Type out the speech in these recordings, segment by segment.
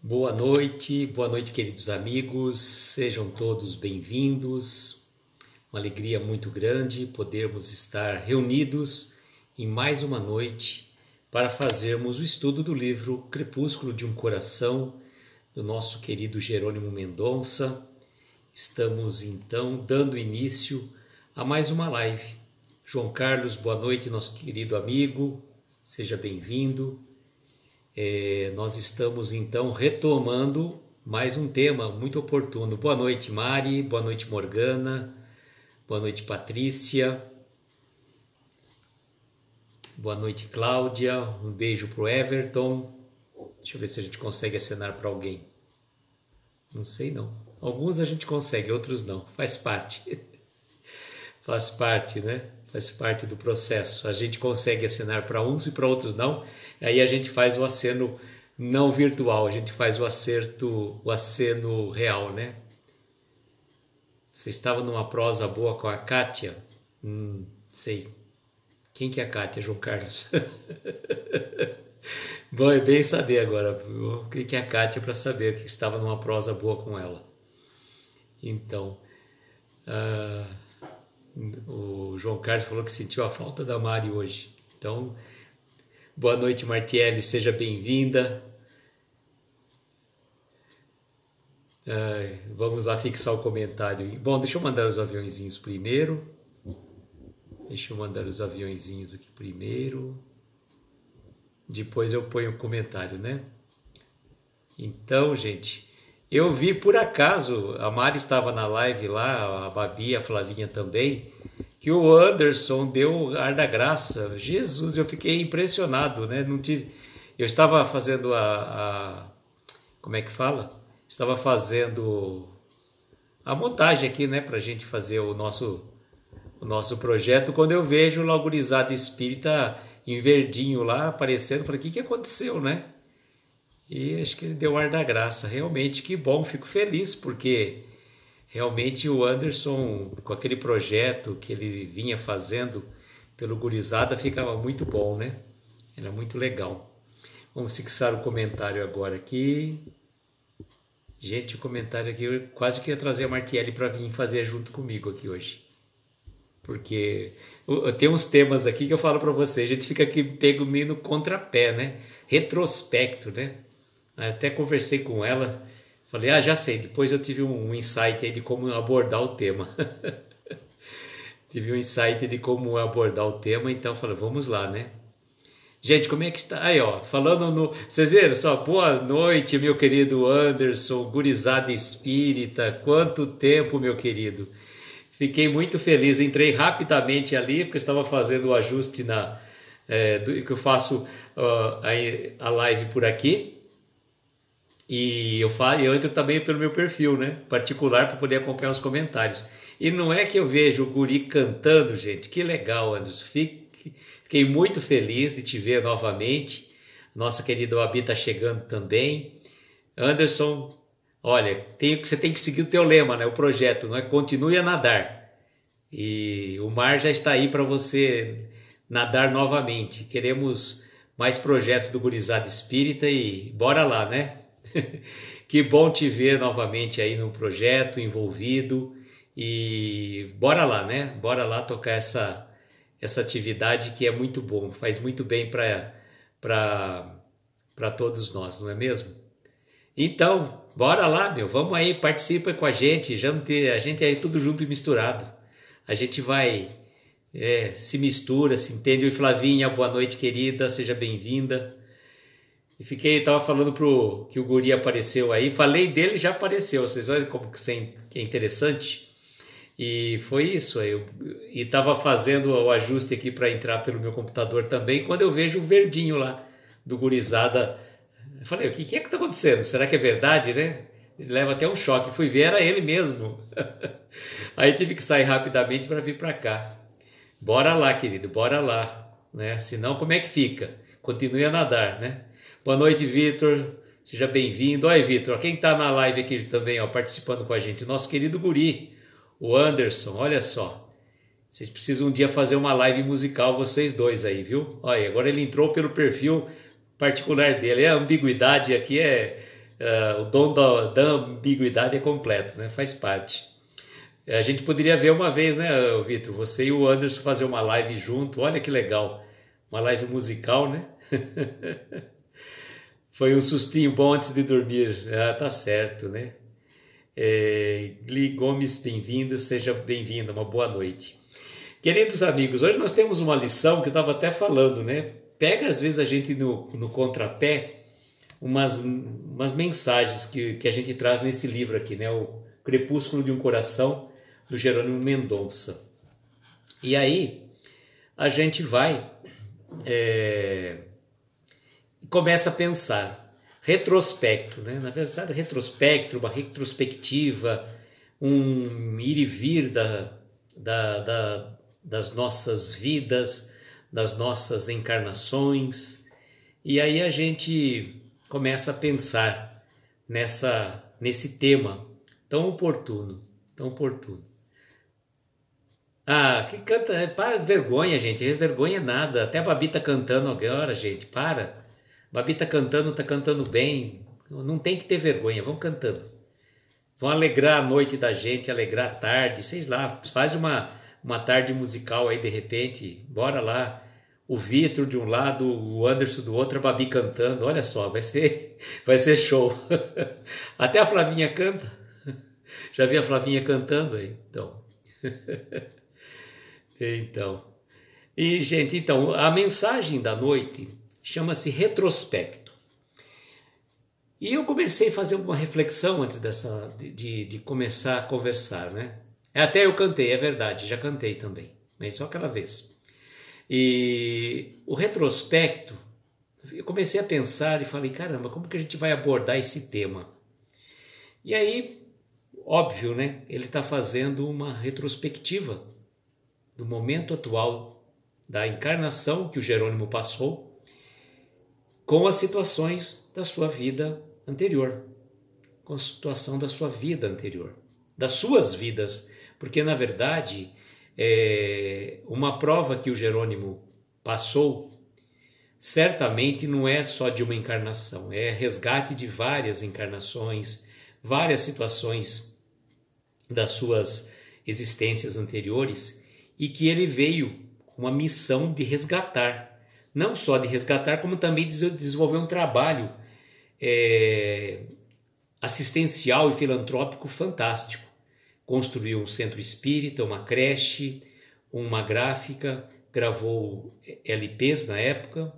Boa noite, queridos amigos, sejam todos bem-vindos. Uma alegria muito grande podermos estar reunidos em mais uma noite para fazermos o estudo do livro Crepúsculo de um Coração, do nosso querido Jerônimo Mendonça. Estamos então dando início a mais uma live. João Carlos, boa noite, nosso querido amigo, seja bem-vindo. Nós estamos então retomando mais um tema muito oportuno. Boa noite, Mari, boa noite, Morgana, boa noite, Patrícia, boa noite, Cláudia, um beijo pro Everton. Deixa eu ver se a gente consegue acenar para alguém. Não sei não. Alguns a gente consegue, outros não. Faz parte. Faz parte, né? Faz parte do processo. A gente consegue acenar para uns e para outros não. Aí a gente faz o aceno não virtual, a gente faz o aceno real, né? Você estava numa prosa boa com a Kátia? Sei. Quem que é a Kátia, João Carlos? Bom, é bem saber agora. Quem que é a Kátia para saber que estava numa prosa boa com ela. Então, o João Carlos falou que sentiu a falta da Mari hoje. Então, boa noite, Martiele, seja bem-vinda. Vamos lá fixar o comentário. Bom, deixa eu mandar os aviõezinhos primeiro. Depois eu ponho o comentário, né? Então, gente, eu vi por acaso, a Mari estava na live lá, a Babi, a Flavinha também, que o Anderson deu ar da graça. Jesus, eu fiquei impressionado, né? Eu estava fazendo como é que fala? Estava fazendo a montagem aqui, né, pra gente fazer o nosso projeto, quando eu vejo o gurizada espírita em verdinho lá aparecendo, falei, o que aconteceu, né? E acho que ele deu ar da graça. Realmente, que bom, fico feliz, porque realmente o Anderson, com aquele projeto que ele vinha fazendo pelo gurizada, ficava muito bom, né? Era muito legal. Vamos fixar o comentário agora aqui. Gente, o comentário aqui, eu quase que ia trazer a Martiele para vir fazer junto comigo aqui hoje. Porque tem uns temas aqui que eu falo para vocês, a gente fica aqui pego meio no contrapé, né? Retrospecto, né? Até conversei com ela, falei, já sei, depois eu tive um insight aí de como abordar o tema. Tive um insight de como abordar o tema, então falei, vamos lá, né? Gente, como é que está? Aí, ó, falando no... Vocês viram só? Boa noite, meu querido Anderson, gurizada espírita, quanto tempo, meu querido. Fiquei muito feliz, entrei rapidamente ali, porque eu estava fazendo o ajuste que eu faço a live por aqui. E eu entro também pelo meu perfil, né? Particular, para poder acompanhar os comentários. E não é que eu vejo o guri cantando, gente. Que legal, Anderson. Fiquei muito feliz de te ver novamente. Nossa querida Babi está chegando também. Anderson, olha, você tem que seguir o teu lema, né? O projeto, não é? Continue a nadar. E o mar já está aí para você nadar novamente. Queremos mais projetos do Gurizada Espírita e bora lá, né? Que bom te ver novamente aí no projeto, envolvido. E bora lá, né? Bora lá tocar essa atividade que é muito bom, faz muito bem para todos nós, não é mesmo? Então, bora lá, meu, vamos aí, participa com a gente é aí tudo junto e misturado. A gente vai, se mistura, se entende. Oi, Flavinha, boa noite, querida, seja bem-vinda. E estava falando que o guri apareceu aí, falei dele, já apareceu, vocês olham como que é interessante. E foi isso, e estava fazendo o ajuste aqui para entrar pelo meu computador também, quando eu vejo o verdinho lá do gurizada, eu falei, o que é que está acontecendo? Será que é verdade, né? Leva até um choque, fui ver, era ele mesmo. Aí tive que sair rapidamente para vir para cá. Bora lá, querido, bora lá, né? Senão como é que fica? Continue a nadar, né? Boa noite, Vitor, seja bem-vindo. Olha, Vitor, quem está na live aqui também, ó, participando com a gente, o nosso querido guri, o Anderson, olha só. Vocês precisam um dia fazer uma live musical, vocês dois aí, viu? Olha, agora ele entrou pelo perfil particular dele. A ambiguidade aqui O dom da ambiguidade é completo, né? Faz parte. A gente poderia ver uma vez, né, Vitor? Você e o Anderson fazer uma live junto. Olha que legal. Uma live musical, né? Foi um sustinho bom antes de dormir. Ah, tá certo, né? Gli Gomes, bem-vindo. Seja bem-vindo. Uma boa noite. Queridos amigos, hoje nós temos uma lição que eu estava até falando, né? Pega às vezes a gente no contrapé umas mensagens que a gente traz nesse livro aqui, né? O Crepúsculo de um Coração, do Jerônimo Mendonça. E aí a gente vai começa a pensar retrospecto, né? Na verdade, retrospecto, uma retrospectiva, um ir e vir das nossas vidas, das nossas encarnações. E aí a gente começa a pensar nesse tema tão oportuno, tão oportuno. Ah, que canta, para, vergonha, gente, vergonha nada, até a Babi tá cantando agora, gente, para. Babi tá cantando bem, não tem que ter vergonha, vão cantando. Vão alegrar a noite da gente, alegrar a tarde, sei lá, faz uma tarde musical aí de repente, bora lá. O Vitor de um lado, o Anderson do outro, a Babi cantando, olha só, vai ser show. Até a Flavinha canta, já vi a Flavinha cantando aí, então. Então, e gente, então, a mensagem da noite chama-se retrospecto. E eu comecei a fazer uma reflexão antes de começar a conversar, né? Até eu cantei, é verdade, já cantei também, mas só aquela vez. E o retrospecto, eu comecei a pensar e falei, caramba, como que a gente vai abordar esse tema? E aí, óbvio, né? Ele está fazendo uma retrospectiva do momento atual da encarnação que o Jerônimo passou com as situações da sua vida anterior, com a situação da sua vida anterior, das suas vidas, porque na verdade uma prova que o Jerônimo passou certamente não é só de uma encarnação, é resgate de várias encarnações, várias situações das suas existências anteriores, e que ele veio com uma missão de resgatar, não só de resgatar, como também desenvolver um trabalho assistencial e filantrópico fantástico. Construiu um centro espírita, uma creche, uma gráfica, gravou LPs na época,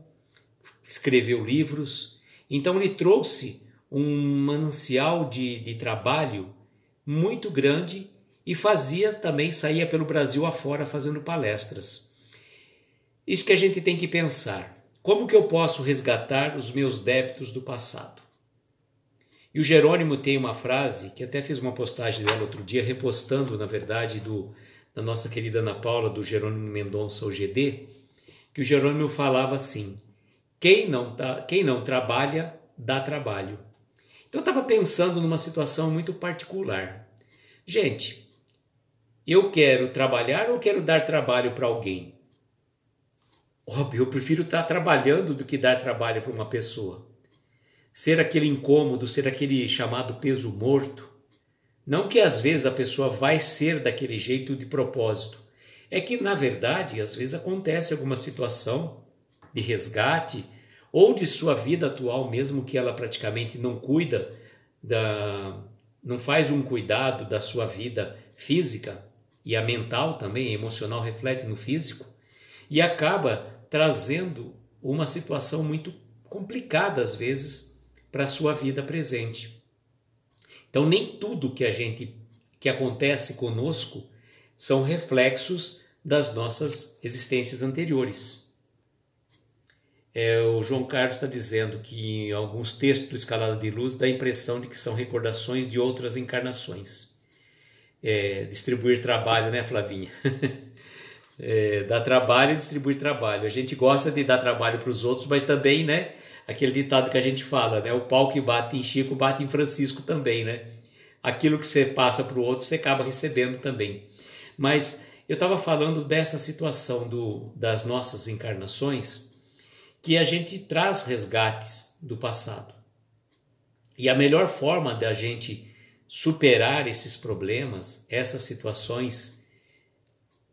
escreveu livros. Então ele trouxe um manancial de trabalho muito grande e saía pelo Brasil afora fazendo palestras. Isso que a gente tem que pensar. Como que eu posso resgatar os meus débitos do passado? E o Jerônimo tem uma frase, que até fiz uma postagem dela outro dia, repostando, na verdade, da nossa querida Ana Paula, do Jerônimo Mendonça, o GD, que o Jerônimo falava assim, quem não trabalha, dá trabalho. Então eu estava pensando numa situação muito particular. Gente, eu quero trabalhar ou quero dar trabalho para alguém? Óbvio, eu prefiro estar trabalhando do que dar trabalho para uma pessoa. Ser aquele incômodo, ser aquele chamado peso morto. Não que às vezes a pessoa vai ser daquele jeito de propósito. É que, na verdade, às vezes acontece alguma situação de resgate ou de sua vida atual, mesmo que ela praticamente não cuida, não faz um cuidado da sua vida física, e a mental também, a emocional reflete no físico, e acaba trazendo uma situação muito complicada às vezes para a sua vida presente. Então nem tudo que acontece conosco são reflexos das nossas existências anteriores. O João Carlos está dizendo que em alguns textos do Escalada de Luz dá a impressão de que são recordações de outras encarnações. Distribuir trabalho, né, Flavinha? Dar trabalho e distribuir trabalho. A gente gosta de dar trabalho para os outros, mas também, né, aquele ditado que a gente fala, né, o pau que bate em Chico bate em Francisco também, né? Aquilo que você passa para o outro, você acaba recebendo também. Mas eu estava falando dessa situação das nossas encarnações, que a gente traz resgates do passado. E a melhor forma da gente superar esses problemas, essas situações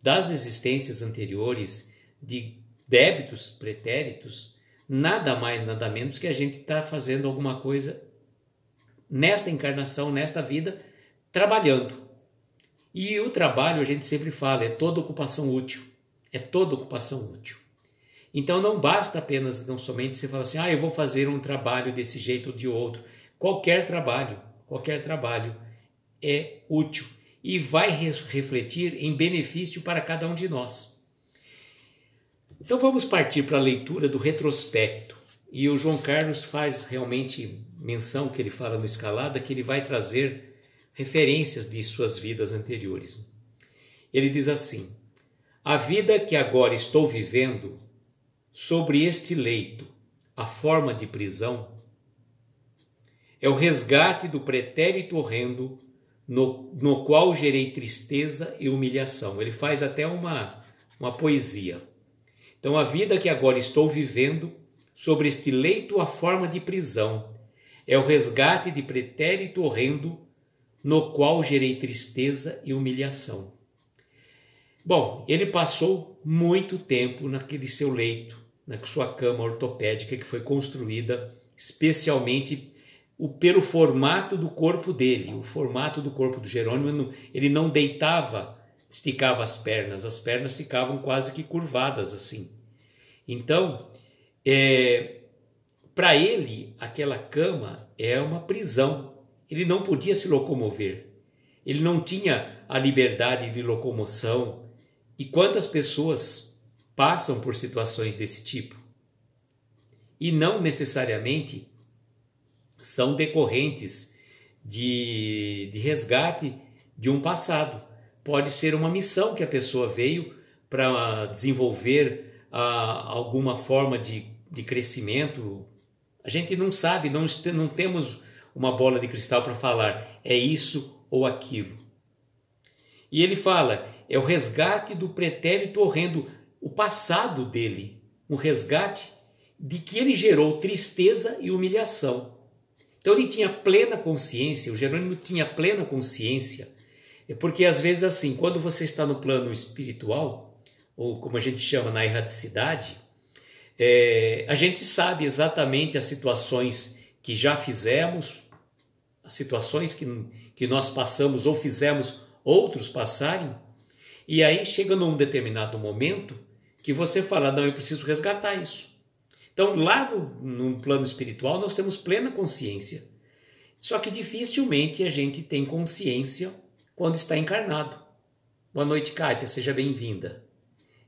das existências anteriores, de débitos pretéritos, nada mais, nada menos que a gente está fazendo alguma coisa nesta encarnação, nesta vida, trabalhando. E o trabalho, a gente sempre fala, é toda ocupação útil. É toda ocupação útil. Então não basta apenas, não somente você falar assim, eu vou fazer um trabalho desse jeito ou de outro. Qualquer trabalho é útil e vai refletir em benefício para cada um de nós. Então vamos partir para a leitura do retrospecto. E o João Carlos faz realmente menção, que ele fala no Escalada, que ele vai trazer referências de suas vidas anteriores. Ele diz assim: a vida que agora estou vivendo sobre este leito, a forma de prisão, é o resgate do pretérito horrendo no qual gerei tristeza e humilhação. Ele faz até uma poesia. Então, a vida que agora estou vivendo sobre este leito, a forma de prisão, é o resgate de pretérito horrendo no qual gerei tristeza e humilhação. Bom, ele passou muito tempo naquele seu leito, na sua cama ortopédica que foi construída especialmente pelo formato do corpo dele. O formato do corpo do Jerônimo, ele não deitava, esticava as pernas ficavam quase que curvadas assim. Então, para ele, aquela cama é uma prisão. Ele não podia se locomover. Ele não tinha a liberdade de locomoção. E quantas pessoas passam por situações desse tipo? E não necessariamente são decorrentes de resgate de um passado. Pode ser uma missão que a pessoa veio para desenvolver alguma forma de crescimento. A gente não sabe, não temos uma bola de cristal para falar é isso ou aquilo. E ele fala, é o resgate do pretérito horrendo, o passado dele, um resgate de que ele gerou tristeza e humilhação. Então ele tinha plena consciência, o Jerônimo tinha plena consciência, porque às vezes assim, quando você está no plano espiritual, ou como a gente chama na erraticidade, a gente sabe exatamente as situações que já fizemos, as situações que nós passamos ou fizemos outros passarem, e aí chega num determinado momento que você fala, não, eu preciso resgatar isso. Então lá no plano espiritual nós temos plena consciência, só que dificilmente a gente tem consciência quando está encarnado. Boa noite, Kátia, seja bem-vinda.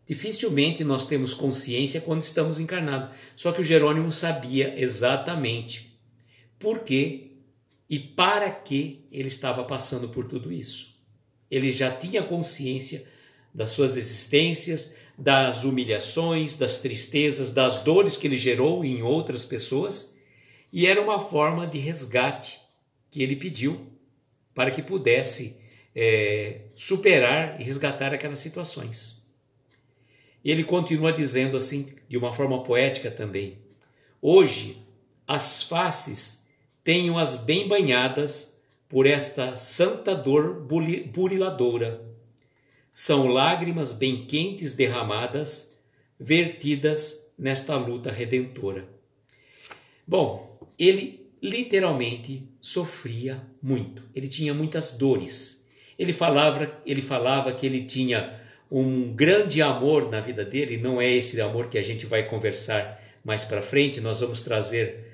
Dificilmente nós temos consciência quando estamos encarnados, só que o Jerônimo sabia exatamente por quê e para que ele estava passando por tudo isso. Ele já tinha consciência das suas existências, das humilhações, das tristezas, das dores que ele gerou em outras pessoas, e era uma forma de resgate que ele pediu para que pudesse superar e resgatar aquelas situações. Ele continua dizendo assim, de uma forma poética também, hoje as faces tenho-as bem banhadas por esta santa dor buriladora. São lágrimas bem quentes derramadas, vertidas nesta luta redentora. Bom, ele literalmente sofria muito. Ele tinha muitas dores. Ele falava que ele tinha um grande amor na vida dele. Não é esse amor que a gente vai conversar mais para frente. Nós vamos trazer,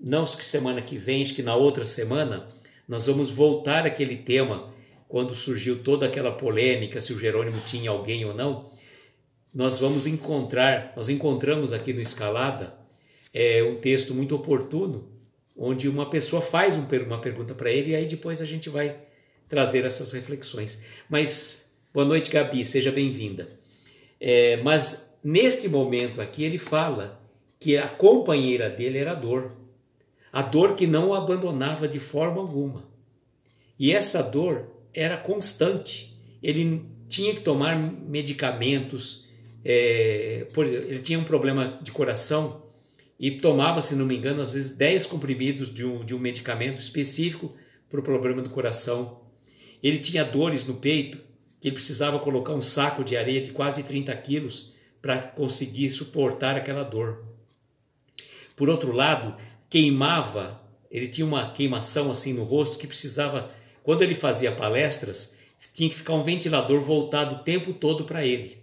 não que semana que vem, acho que na outra semana, nós vamos voltar àquele tema, quando surgiu toda aquela polêmica, se o Jerônimo tinha alguém ou não. Nós encontramos aqui no Escalada um texto muito oportuno, onde uma pessoa faz uma pergunta para ele, e aí depois a gente vai trazer essas reflexões. Mas, boa noite, Gabi, seja bem-vinda. Mas, neste momento aqui, ele fala que a companheira dele era a dor que não o abandonava de forma alguma. E essa dor era constante. Ele tinha que tomar medicamentos, por exemplo, ele tinha um problema de coração, e tomava, se não me engano, às vezes 10 comprimidos de um medicamento específico para o problema do coração. Ele tinha dores no peito, que ele precisava colocar um saco de areia de quase 30 quilos para conseguir suportar aquela dor. Por outro lado, queimava, ele tinha uma queimação assim no rosto que precisava, quando ele fazia palestras, tinha que ficar um ventilador voltado o tempo todo para ele.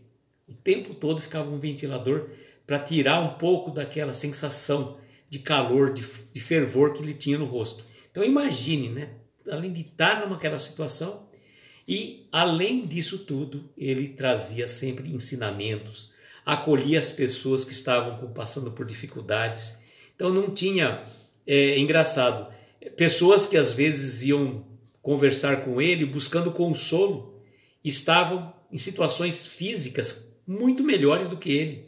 O tempo todo ficava um ventilador para tirar um pouco daquela sensação de calor, de fervor que ele tinha no rosto. Então imagine, né? Além de estar naquela situação, e além disso tudo, ele trazia sempre ensinamentos, acolhia as pessoas que estavam passando por dificuldades. Então não tinha, engraçado, pessoas que às vezes iam conversar com ele buscando consolo, estavam em situações físicas muito melhores do que ele.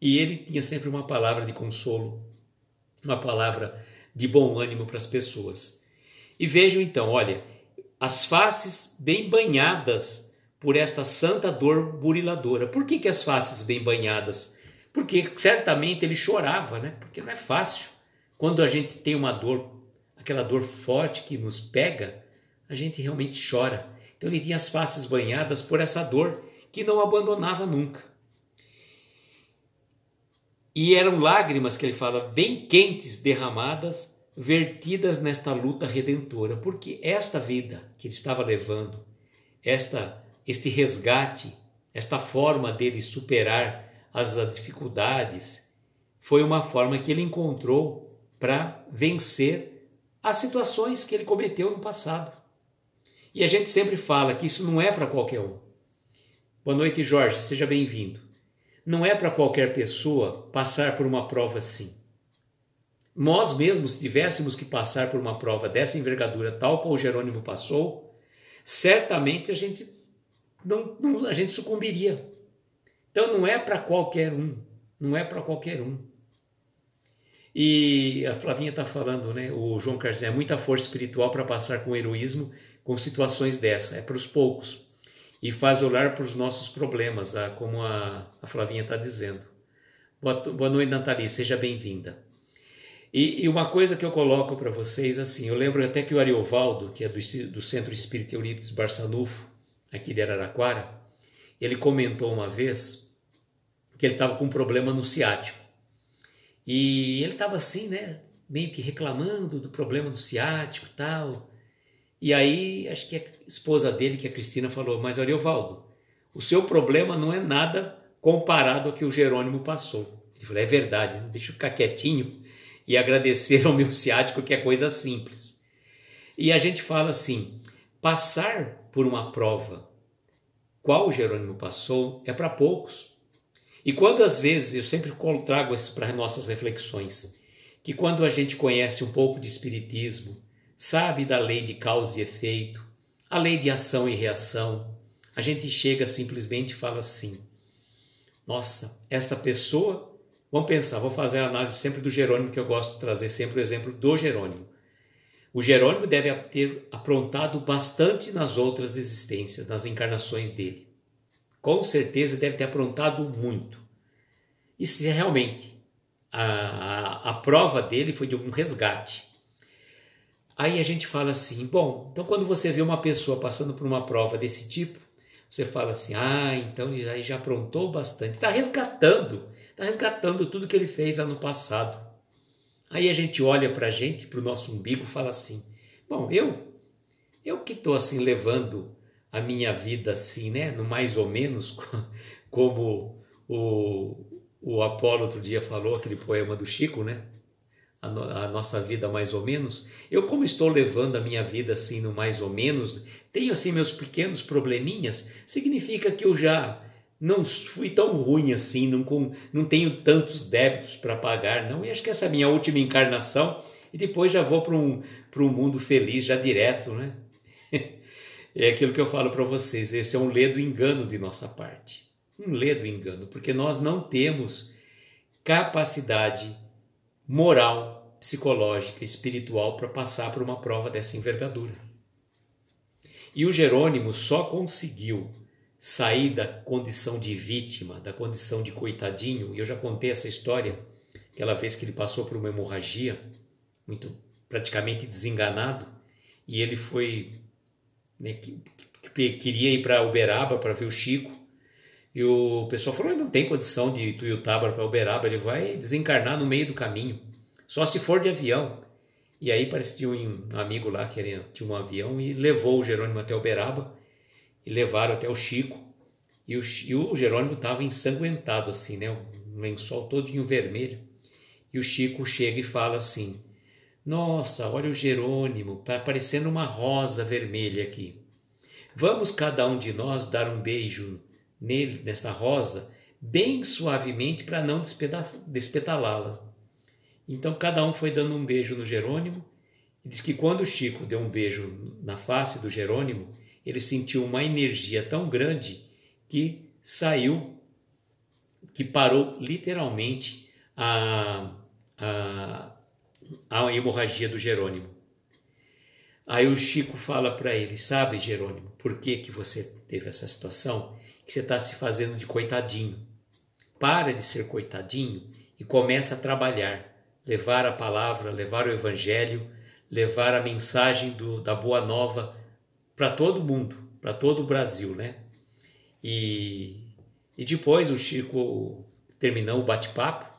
E ele tinha sempre uma palavra de consolo, uma palavra de bom ânimo para as pessoas. E vejam então, olha, as faces bem banhadas por esta santa dor buriladora. Por que as faces bem banhadas? Porque certamente ele chorava, né? Porque não é fácil. Quando a gente tem uma dor, aquela dor forte que nos pega, a gente realmente chora. Então ele tinha as faces banhadas por essa dor que não abandonava nunca. E eram lágrimas, que ele fala, bem quentes derramadas, vertidas nesta luta redentora, porque esta vida que ele estava levando, este resgate, esta forma dele superar as dificuldades, foi uma forma que ele encontrou para vencer as situações que ele cometeu no passado. E a gente sempre fala que isso não é para qualquer um. Boa noite, Jorge, seja bem-vindo. Não é para qualquer pessoa passar por uma prova assim. Nós mesmos, se tivéssemos que passar por uma prova dessa envergadura, tal como o Jerônimo passou, certamente a gente sucumbiria. Então não é para qualquer um, não é para qualquer um. E a Flavinha está falando, né? O João Carlos, é muita força espiritual para passar com heroísmo com situações dessa, é para os poucos. E faz olhar para os nossos problemas, como a Flavinha está dizendo. Boa noite, Nathalie, seja bem-vinda. E uma coisa que eu coloco para vocês, assim, eu lembro até que o Ariovaldo, que é do Centro Espírita Eurípides Barçanufo, aqui de Araraquara, ele comentou uma vez que ele estava com um problema no ciático. E ele estava assim, né, meio que reclamando do problema do ciático e tal. E aí, acho que a esposa dele, que é a Cristina, falou, mas Ariovaldo, o seu problema não é nada comparado ao que o Jerônimo passou. Ele falou, é verdade, deixa eu ficar quietinho e agradecer ao meu ciático, que é coisa simples. E a gente fala assim, passar por uma prova, qual o Jerônimo passou, é para poucos. E quando às vezes, eu sempre trago isso para nossas reflexões, que quando a gente conhece um pouco de espiritismo, sabe da lei de causa e efeito, a lei de ação e reação, a gente chega simplesmente e fala assim, nossa, essa pessoa, vamos pensar, vou fazer a análise sempre do Jerônimo, que eu gosto de trazer sempre o exemplo do Jerônimo. O Jerônimo deve ter aprontado bastante nas outras existências, nas encarnações dele. Com certeza deve ter aprontado muito. E se realmente a prova dele foi de um resgate. Aí a gente fala assim, bom, então quando você vê uma pessoa passando por uma prova desse tipo, você fala assim, então aí já aprontou bastante, está resgatando tudo que ele fez ano passado. Aí a gente olha para a gente, para o nosso umbigo, e fala assim, bom, eu que estou assim levando a minha vida assim, né, no mais ou menos, como o Apolo outro dia falou, aquele poema do Chico, né, a nossa vida mais ou menos, eu como estou levando a minha vida assim no mais ou menos, tenho assim meus pequenos probleminhas, significa que eu já não fui tão ruim assim, não tenho tantos débitos para pagar, não, e acho que essa é a minha última encarnação, e depois já vou para um mundo feliz, já direto, né? É aquilo que eu falo para vocês, esse é um ledo engano de nossa parte, um ledo engano, porque nós não temos capacidade moral, psicológica, espiritual para passar por uma prova dessa envergadura. E o Jerônimo só conseguiu sair da condição de vítima, da condição de coitadinho, e eu já contei essa história aquela vez que ele passou por uma hemorragia, praticamente desenganado, e ele foi, né, queria ir para Uberaba para ver o Chico, e o pessoal falou, não tem condição de Tuiutaba para Uberaba, ele vai desencarnar no meio do caminho, só se for de avião. E aí parece que tinha um amigo lá que tinha um avião e levou o Jerônimo até Uberaba, e levaram até o Chico, e o Jerônimo estava ensanguentado assim, né, um lençol todinho vermelho, e o Chico chega e fala assim, nossa, olha o Jerônimo, tá parecendo uma rosa vermelha aqui. Vamos cada um de nós dar um beijo nele, nesta rosa, bem suavemente para não despetalá-la. Então cada um foi dando um beijo no Jerônimo, e diz que quando o Chico deu um beijo na face do Jerônimo, ele sentiu uma energia tão grande que saiu, que parou literalmente a hemorragia do Jerônimo. Aí o Chico fala para ele, sabe, Jerônimo, por que você teve essa situação? Que você está se fazendo de coitadinho. Para de ser coitadinho e começa a trabalhar, levar a palavra, levar o evangelho, levar a mensagem da Boa Nova para todo mundo, para todo o Brasil, né? E depois o Chico terminou o bate-papo,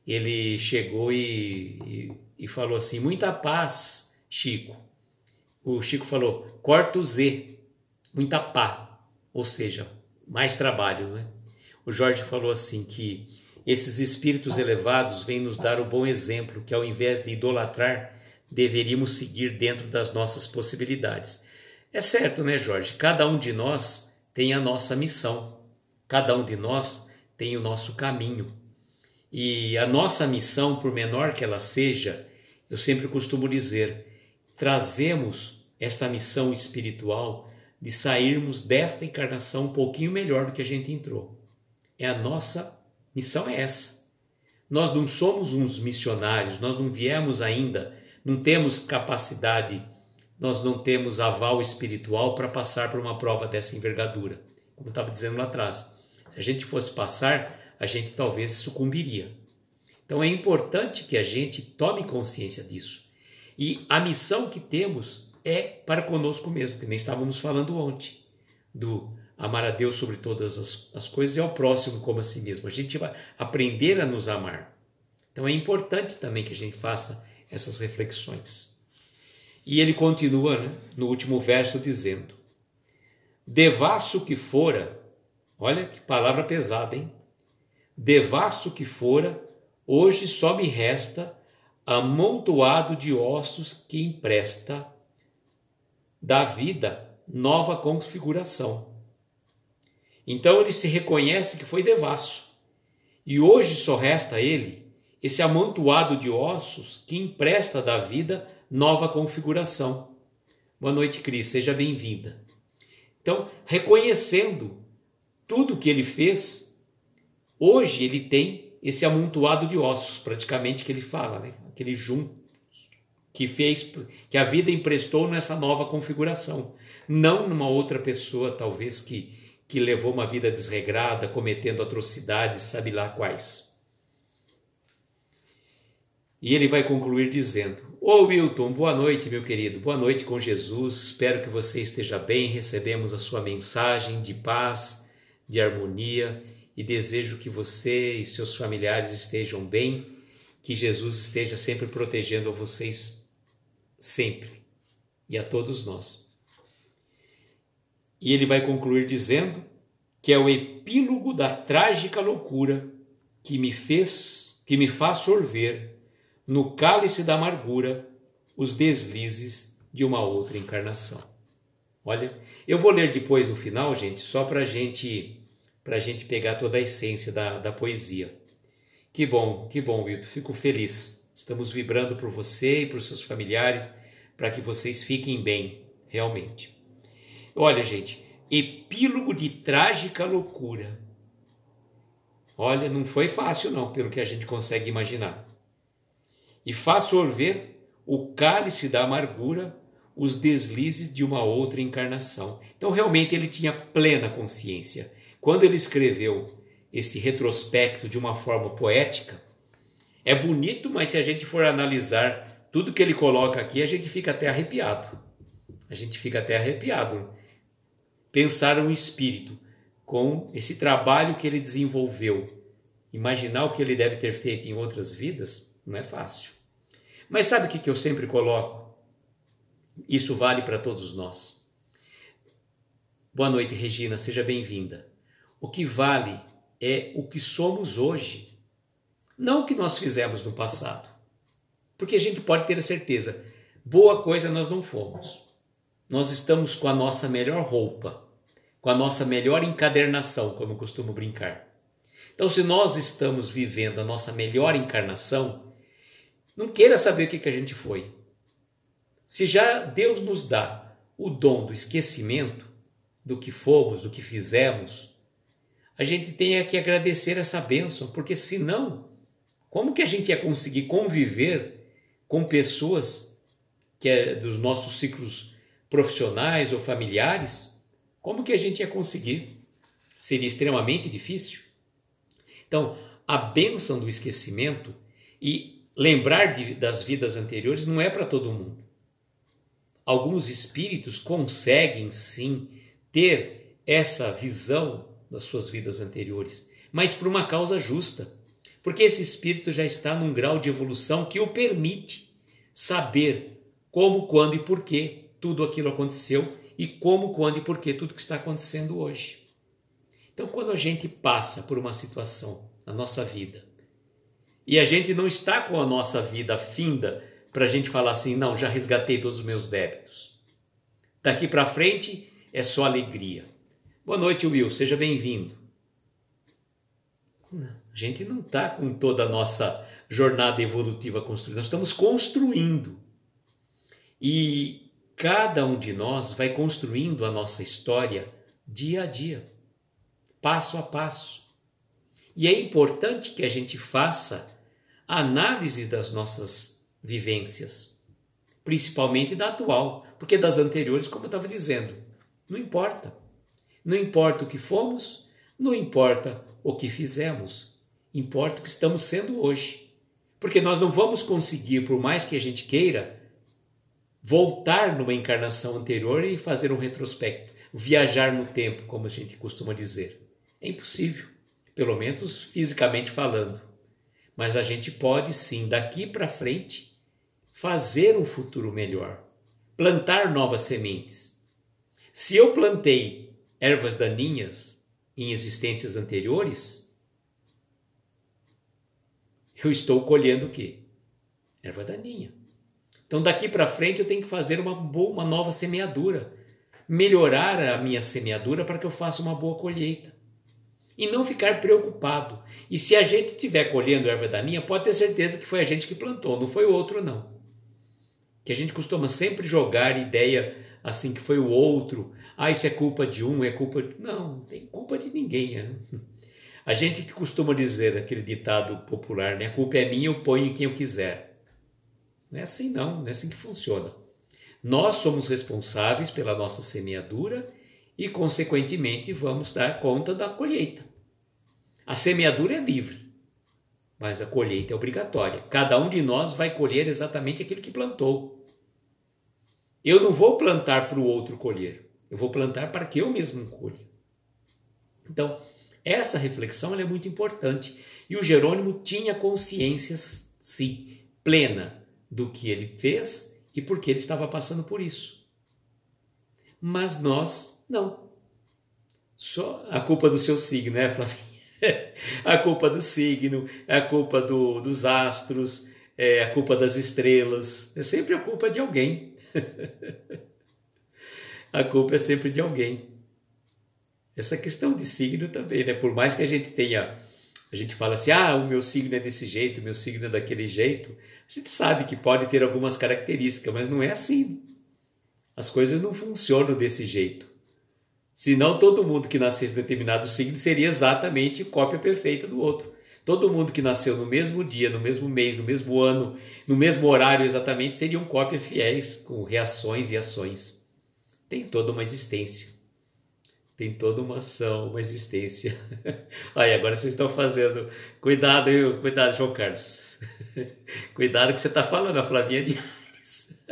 ele chegou e falou assim, muita paz, Chico. O Chico falou, corta o Z, muita pá, ou seja, mais trabalho, né? O Jorge falou assim que esses espíritos elevados vêm nos dar o bom exemplo que ao invés de idolatrar, deveríamos seguir dentro das nossas possibilidades. É certo, né, Jorge? Cada um de nós tem a nossa missão, cada um de nós tem o nosso caminho. E a nossa missão, por menor que ela seja, eu sempre costumo dizer, trazemos esta missão espiritual de sairmos desta encarnação um pouquinho melhor do que a gente entrou. A nossa missão é essa. Nós não somos uns missionários, nós não viemos ainda, não temos capacidade, nós não temos aval espiritual para passar por uma prova dessa envergadura. Como eu estava dizendo lá atrás, se a gente fosse passar, a gente talvez sucumbiria. Então é importante que a gente tome consciência disso. E a missão que temos é para conosco mesmo, que nem estávamos falando ontem, do amar a Deus sobre todas as coisas e ao próximo como a si mesmo. A gente vai aprender a nos amar. Então é importante também que a gente faça essas reflexões. E ele continua, né, no último verso dizendo, devasso que fora, olha que palavra pesada, hein? Devasso que fora, hoje só me resta amontoado de ossos que empresta da vida nova configuração. Então ele se reconhece que foi devasso. E hoje só resta a ele esse amontoado de ossos que empresta da vida nova configuração. Boa noite, Cris, seja bem-vinda. Então, reconhecendo tudo que ele fez, hoje ele tem esse amontoado de ossos, praticamente, que ele fala, né? Aquele junto que fez, que a vida emprestou nessa nova configuração. Não numa outra pessoa, talvez, que levou uma vida desregrada, cometendo atrocidades, sabe lá quais. E ele vai concluir dizendo, ô Wilton, boa noite, meu querido, boa noite com Jesus, espero que você esteja bem, recebemos a sua mensagem de paz, de harmonia, e desejo que você e seus familiares estejam bem, que Jesus esteja sempre protegendo a vocês, sempre, e a todos nós. E ele vai concluir dizendo que é o epílogo da trágica loucura que me faz sorver no cálice da amargura os deslizes de uma outra encarnação. Olha, eu vou ler depois no final, gente, só para a gente pegar toda a essência da poesia. Que bom, Wilton, fico feliz. Estamos vibrando por você e por seus familiares para que vocês fiquem bem, realmente. Olha, gente, epílogo de trágica loucura. Olha, não foi fácil não, pelo que a gente consegue imaginar. E faz sorver o cálice da amargura, os deslizes de uma outra encarnação. Então, realmente, ele tinha plena consciência. Quando ele escreveu esse retrospecto de uma forma poética, É bonito, mas se a gente for analisar tudo que ele coloca aqui, a gente fica até arrepiado. A gente fica até arrepiado. Pensar um espírito com esse trabalho que ele desenvolveu, imaginar o que ele deve ter feito em outras vidas, não é fácil. Mas sabe o que eu sempre coloco? Isso vale para todos nós. Boa noite, Regina, seja bem-vinda. O que vale é o que somos hoje, não o que nós fizemos no passado. Porque a gente pode ter a certeza, boa coisa nós não fomos. Nós estamos com a nossa melhor roupa, com a nossa melhor encadernação, como eu costumo brincar. Então, se nós estamos vivendo a nossa melhor encarnação, não queira saber o que a gente foi. Se já Deus nos dá o dom do esquecimento do que fomos, do que fizemos, a gente tem que agradecer essa bênção, porque senão, como que a gente ia conseguir conviver com pessoas que é dos nossos ciclos profissionais ou familiares? Como que a gente ia conseguir? Seria extremamente difícil. Então, a bênção do esquecimento e lembrar das vidas anteriores não é para todo mundo. Alguns espíritos conseguem sim ter essa visão das suas vidas anteriores, mas por uma causa justa, porque esse espírito já está num grau de evolução que o permite saber como, quando e por que tudo aquilo aconteceu e como, quando e por que tudo que está acontecendo hoje. Então, quando a gente passa por uma situação na nossa vida e a gente não está com a nossa vida finda para a gente falar assim, não, já resgatei todos os meus débitos. Daqui para frente é só alegria. Boa noite, Will, seja bem-vindo. A gente não está com toda a nossa jornada evolutiva construída, nós estamos construindo. E cada um de nós vai construindo a nossa história dia a dia, passo a passo. E é importante que a gente faça a análise das nossas vivências, principalmente da atual, porque das anteriores, como eu estava dizendo, não importa. Não importa o que fomos, não importa o que fizemos, importa o que estamos sendo hoje. Porque nós não vamos conseguir, por mais que a gente queira, voltar numa encarnação anterior e fazer um retrospecto, viajar no tempo, como a gente costuma dizer. É impossível, pelo menos fisicamente falando. Mas a gente pode sim, daqui para frente, fazer um futuro melhor, plantar novas sementes. Se eu plantei ervas daninhas em existências anteriores, eu estou colhendo o quê? Erva daninha. Então daqui para frente eu tenho que fazer uma nova semeadura, melhorar a minha semeadura para que eu faça uma boa colheita. E não ficar preocupado. E se a gente estiver colhendo erva daninha, pode ter certeza que foi a gente que plantou, não foi o outro não. Que a gente costuma sempre jogar ideia assim que foi o outro. Ah, isso é culpa de um, é culpa de... Não tem culpa de ninguém. Né? A gente que costuma dizer aquele ditado popular, né? A culpa é minha, eu ponho em quem eu quiser. Não é assim não é assim que funciona. Nós somos responsáveis pela nossa semeadura e, consequentemente, vamos dar conta da colheita. A semeadura é livre, mas a colheita é obrigatória. Cada um de nós vai colher exatamente aquilo que plantou. Eu não vou plantar para o outro colher, eu vou plantar para que eu mesmo colha. Então, essa reflexão ela é muito importante. E o Jerônimo tinha consciência, sim, plena do que ele fez e por que ele estava passando por isso. Mas nós, não. Só a culpa do seu signo, né, Flavinha? A culpa do signo, a culpa dos astros, a culpa das estrelas. É sempre a culpa de alguém. A culpa é sempre de alguém. Essa questão de signo também, né? Por mais que a gente fala assim, o meu signo é desse jeito, o meu signo é daquele jeito. A gente sabe que pode ter algumas características, mas não é assim. As coisas não funcionam desse jeito. Senão todo mundo que nascesse em determinado signo seria exatamente cópia perfeita do outro. Todo mundo que nasceu no mesmo dia, no mesmo mês, no mesmo ano, no mesmo horário exatamente, seriam cópias fiéis, com reações e ações. Tem toda uma existência. Tem toda uma ação, uma existência. Aí, agora vocês estão fazendo. Cuidado, viu? Cuidado, João Carlos. Cuidado que você está falando, a Flavinha de Ares.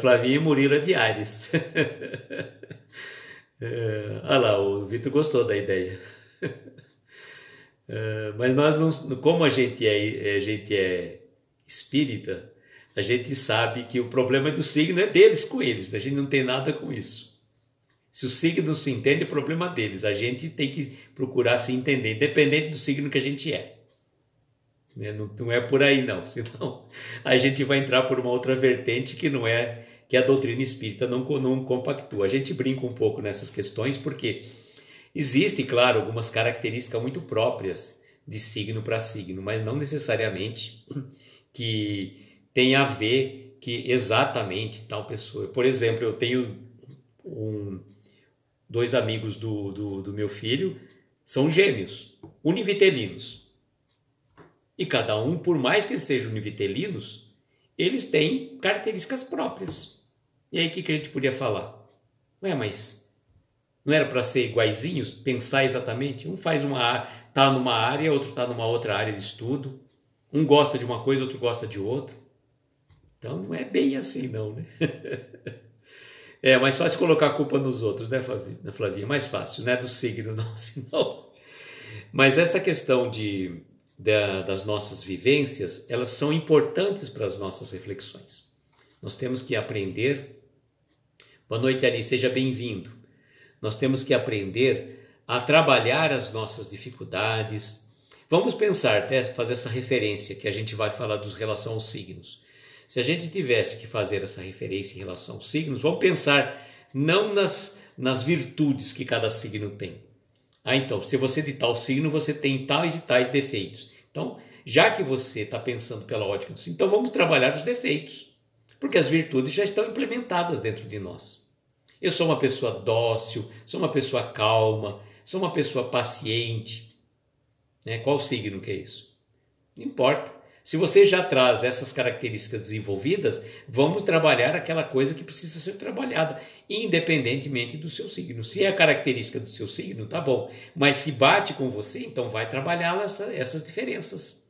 Flavinha e Murilo de Ares. Olha lá, o Vitor gostou da ideia. Mas nós não, como a gente é espírita, a gente sabe que o problema do signo é deles com eles, a gente não tem nada com isso. Se o signo se entende, é problema deles, a gente tem que procurar se entender, independente do signo que a gente é. Não é por aí não, senão a gente vai entrar por uma outra vertente que não é, que a doutrina espírita não compactua. A gente brinca um pouco nessas questões porque existe, claro, algumas características muito próprias de signo para signo, mas não necessariamente que tem a ver que exatamente tal pessoa. Por exemplo, eu tenho dois amigos do meu filho, são gêmeos, univitelinos. E cada um, por mais que eles sejam univitelinos, eles têm características próprias. E aí o que a gente podia falar? Ué, mas não era para ser iguaizinhos, pensar exatamente? Um tá numa área, outro tá numa outra área de estudo. Um gosta de uma coisa, outro gosta de outra. Então não é bem assim não, né? É mais fácil colocar a culpa nos outros, né, Flavinha? Mais fácil, não é do signo, não, assim, não. Mas essa questão das nossas vivências, elas são importantes para as nossas reflexões. Nós temos que aprender. Boa noite, Ari, seja bem-vindo. Nós temos que aprender a trabalhar as nossas dificuldades. Vamos pensar, até fazer essa referência que a gente vai falar dos relação aos signos. Se a gente tivesse que fazer essa referência em relação aos signos, vamos pensar não nas virtudes que cada signo tem. Então, se você é de tal signo, você tem tais e tais defeitos. Então, já que você está pensando pela ótica do signo, então vamos trabalhar os defeitos, porque as virtudes já estão implementadas dentro de nós. Eu sou uma pessoa dócil, sou uma pessoa calma, sou uma pessoa paciente. Qual signo que é isso? Não importa. Se você já traz essas características desenvolvidas, vamos trabalhar aquela coisa que precisa ser trabalhada, independentemente do seu signo. Se é a característica do seu signo, tá bom. Mas se bate com você, então vai trabalhar essas diferenças.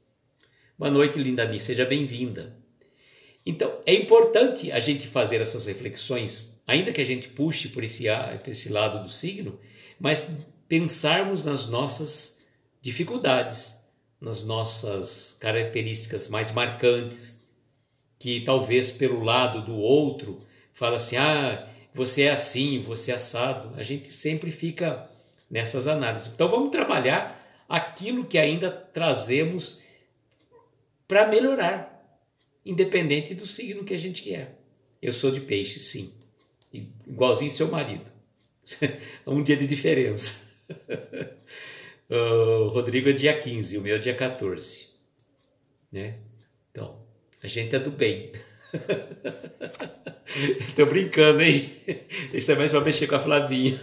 Boa noite, linda Mi, seja bem-vinda. Então, é importante a gente fazer essas reflexões, ainda que a gente puxe por esse lado do signo, mas pensarmos nas nossas dificuldades, nas nossas características mais marcantes, que talvez pelo lado do outro fala assim, você é assim, você é assado. A gente sempre fica nessas análises. Então vamos trabalhar aquilo que ainda trazemos para melhorar, independente do signo que a gente quer. Eu sou de peixe, sim, igualzinho seu marido. Um dia de diferença. O Rodrigo é dia 15, o meu é dia 14. Né? Então, a gente é do bem. Tô brincando, hein? Isso é mais para mexer com a Flavinha.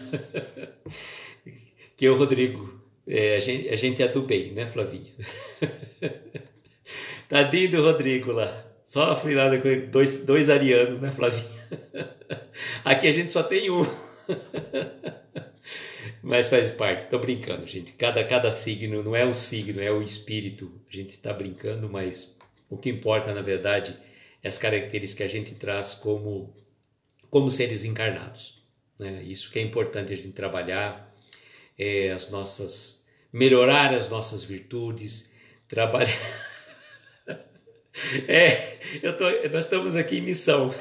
Que o Rodrigo, a gente é do bem, né, Flavinha? Tadinho do Rodrigo lá. Só a frilada com dois arianos, né, Flavinha? Aqui a gente só tem um. Mas faz parte, estou brincando, gente. Cada signo não é o signo, é o espírito. A gente está brincando, mas o que importa, na verdade, é as características que a gente traz como seres encarnados. Né? Isso que é importante a gente trabalhar, melhorar as nossas virtudes, trabalhar. Nós estamos aqui em missão.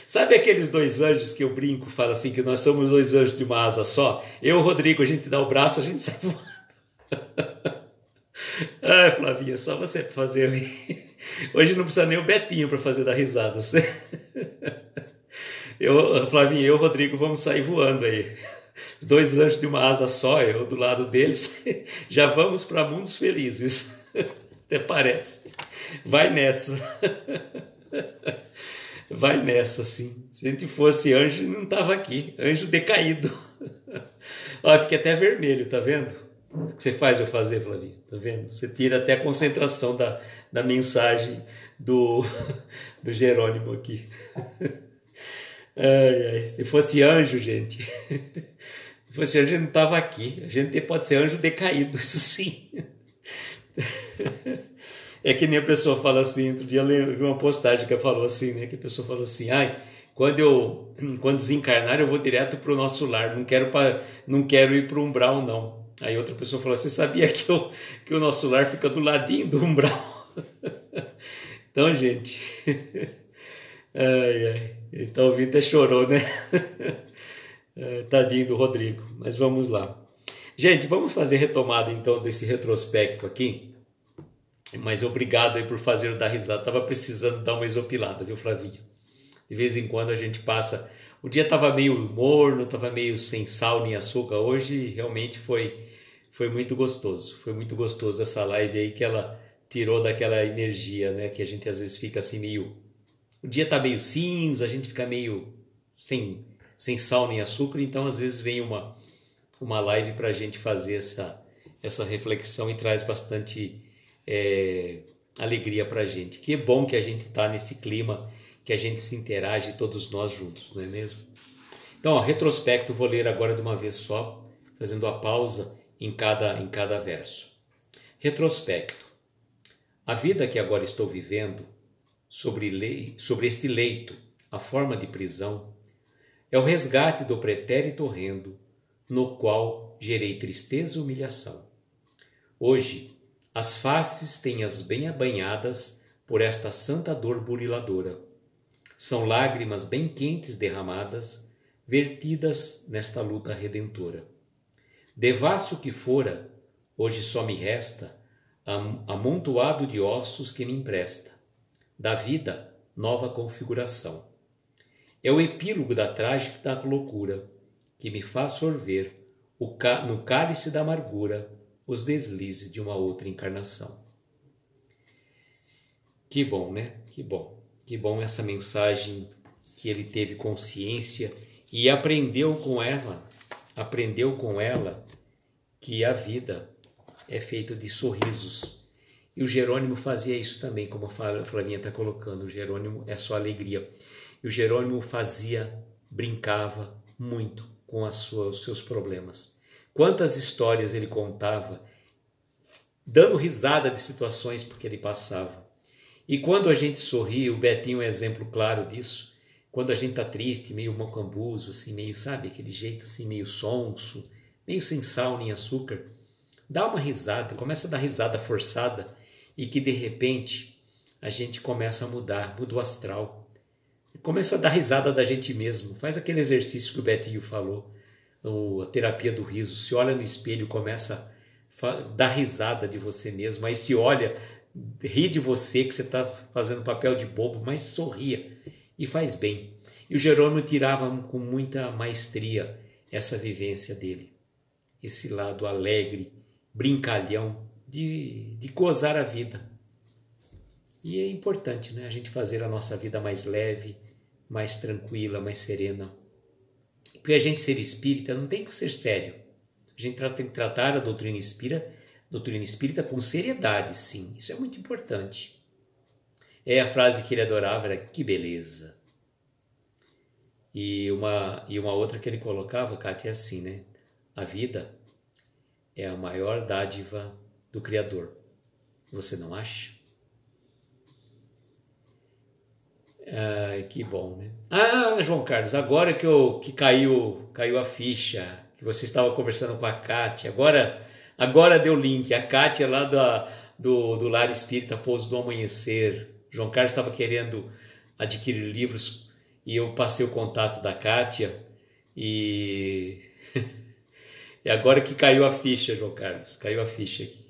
Sabe aqueles dois anjos que eu brinco, falo assim, que nós somos dois anjos de uma asa só? Eu e o Rodrigo, a gente dá o braço, a gente sai voando. Ai, Flavinha, só você para fazer. Hoje não precisa nem o Betinho para fazer dar risada. Flavinha, eu e o Rodrigo vamos sair voando aí. Os dois anjos de uma asa só, eu do lado deles, já vamos para mundos felizes. Até parece. Vai nessa. Vai nessa, sim. Se a gente fosse anjo, não estava aqui. Anjo decaído. Olha, fiquei até vermelho, tá vendo? O que você faz eu fazer, Flavinha? Tá vendo? Você tira até a concentração da mensagem do Jerônimo aqui. Ai, ai, se fosse anjo, gente. Se fosse anjo, ele não estava aqui. A gente pode ser anjo decaído, isso sim. É que nem a pessoa fala assim, outro dia eu vi uma postagem que falou assim, né? Que a pessoa falou assim, ai, quando desencarnar eu vou direto para o nosso lar, não quero ir para o umbral, não. Aí outra pessoa falou, você sabia que o nosso lar fica do ladinho do umbral? Então, gente, ai, ai, então o Vitor chorou, né? Tadinho do Rodrigo, mas vamos lá. Gente, vamos fazer retomada então desse retrospecto aqui. Mas obrigado aí por fazer eu dar risada. Tava precisando dar uma exopilada, viu, Flavinha? De vez em quando a gente passa. O dia tava meio morno, tava meio sem sal nem açúcar. Hoje realmente foi muito gostoso. Foi muito gostoso essa live aí que ela tirou daquela energia, né? Que a gente às vezes fica assim meio. O dia tá meio cinza, a gente fica meio sem sal nem açúcar. Então às vezes vem uma live para a gente fazer essa reflexão e traz bastante alegria para a gente. Que bom que a gente está nesse clima, que a gente se interage todos nós juntos, não é mesmo? Então, ó, retrospecto, vou ler agora de uma vez só, fazendo a pausa em cada verso. Retrospecto. A vida que agora estou vivendo, sobre este leito, a forma de prisão, é o resgate do pretérito horrendo, no qual gerei tristeza e humilhação. Hoje, as faces têm-as bem abanhadas por esta santa dor buriladora. São lágrimas bem quentes derramadas, vertidas nesta luta redentora. Devasso que fora, hoje só me resta amontoado de ossos que me empresta. Da vida, nova configuração. É o epílogo da trágica loucura, que me faz sorver no cálice da amargura os deslizes de uma outra encarnação. Que bom, né? Que bom. Que bom essa mensagem que ele teve consciência e aprendeu com ela que a vida é feita de sorrisos. E o Jerônimo fazia isso também, como a Flavinha está colocando. O Jerônimo é só alegria. E o Jerônimo brincava muito com os seus problemas. Quantas histórias ele contava, dando risada de situações porque ele passava. E quando a gente sorri, o Betinho é um exemplo claro disso, quando a gente tá triste, meio mocambuzo, assim, meio, sabe, aquele jeito assim, meio sonso, meio sem sal nem açúcar, dá uma risada, começa a dar risada forçada e que de repente a gente começa a muda o astral, começa a dar risada da gente mesmo, faz aquele exercício que o Betinho falou, a terapia do riso, se olha no espelho, começa a dar risada de você mesmo, aí se olha, ri de você que você está fazendo papel de bobo, mas sorria e faz bem. E o Jerônimo tirava com muita maestria essa vivência dele, esse lado alegre, brincalhão, de gozar a vida. E é importante, né, a gente fazer a nossa vida mais leve, mais tranquila, mais serena. Porque a gente ser espírita não tem que ser sério. A gente tem que tratar a doutrina espírita com seriedade, sim. Isso é muito importante. A frase que ele adorava era que beleza. E uma outra que ele colocava, Kátia, é assim, né? A vida é a maior dádiva do Criador. Você não acha? Ai, que bom, né? Ah, João Carlos, agora que caiu a ficha, que você estava conversando com a Kátia, agora deu link. A Kátia lá do Lar Espírita Pouso do Amanhecer. João Carlos estava querendo adquirir livros e eu passei o contato da Kátia e agora que caiu a ficha, João Carlos, caiu a ficha aqui.